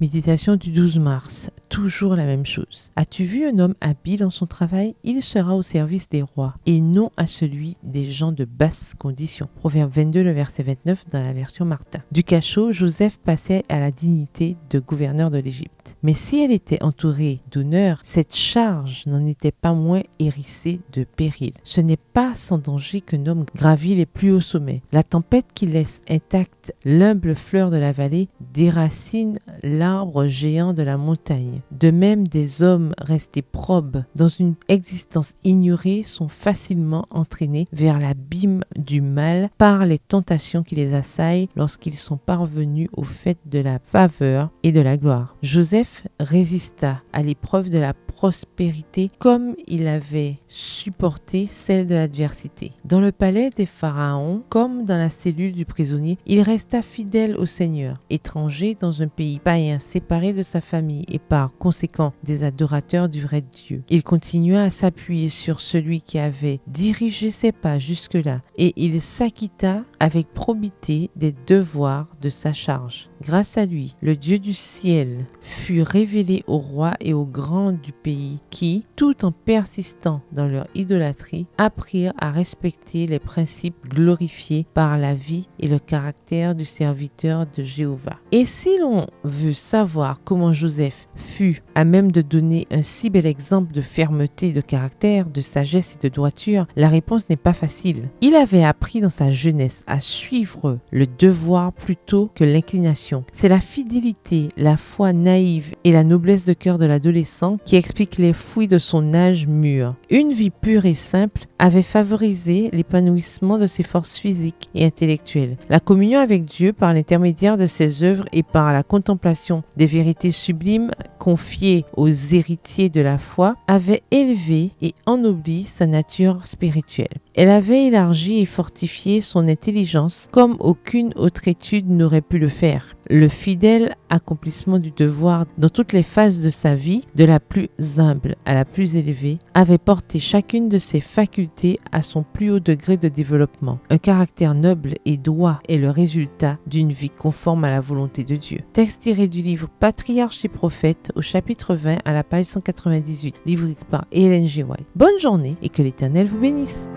Méditation du 12 mars, toujours la même chose. As-tu vu un homme habile en son travail? Il sera au service des rois et non à celui des gens de basse condition. Proverbe 22, le verset 29 dans la version Martin. Du cachot, Joseph passait à la dignité de gouverneur de l'Égypte. Mais si elle était entourée d'honneur, cette charge n'en était pas moins hérissée de péril. Ce n'est pas sans danger qu'un homme gravit les plus hauts sommets. La tempête qui laisse intacte l'humble fleur de la vallée déracine l'arbre géant de la montagne. De même, des hommes restés probes dans une existence ignorée sont facilement entraînés vers l'abîme du mal par les tentations qui les assaillent lorsqu'ils sont parvenus au fait de la faveur et de la gloire. Joseph résista à l'épreuve de la prospérité comme il avait supporté celle de l'adversité. Dans le palais des pharaons, comme dans la cellule du prisonnier, il resta fidèle au Seigneur. Étranger dans un pays païen, séparé de sa famille et par conséquent des adorateurs du vrai Dieu, il continua à s'appuyer sur celui qui avait dirigé ses pas jusque-là et il s'acquitta avec probité des devoirs de sa charge. Grâce à lui, le Dieu du ciel fut révélé aux rois et aux grands du pays qui, tout en persistant dans leur idolâtrie, apprirent à respecter les principes glorifiés par la vie et le caractère du serviteur de Jéhovah. Et si l'on veut savoir comment Joseph fut à même de donner un si bel exemple de fermeté de caractère, de sagesse et de droiture, la réponse n'est pas facile. Il avait appris dans sa jeunesse à suivre le devoir plutôt que l'inclination. C'est la fidélité, la foi naïve et la noblesse de cœur de l'adolescent qui expliquent les fouilles de son âge mûr. Une vie pure et simple avait favorisé l'épanouissement de ses forces physiques et intellectuelles. La communion avec Dieu par l'intermédiaire de ses œuvres et par la contemplation des vérités sublimes confiées aux héritiers de la foi avait élevé et ennobli sa nature spirituelle. Elle avait élargi et fortifié son intelligence comme aucune autre étude n'aurait pu le faire. Le fidèle accomplissement du devoir dans toutes les phases de sa vie, de la plus humble à la plus élevée, avait porté chacune de ses facultés à son plus haut degré de développement. Un caractère noble et droit est le résultat d'une vie conforme à la volonté de Dieu. Texte tiré du livre Patriarches et prophètes au chapitre 20 à la page 198, livre par Ellen G. White. Bonne journée et que l'Éternel vous bénisse.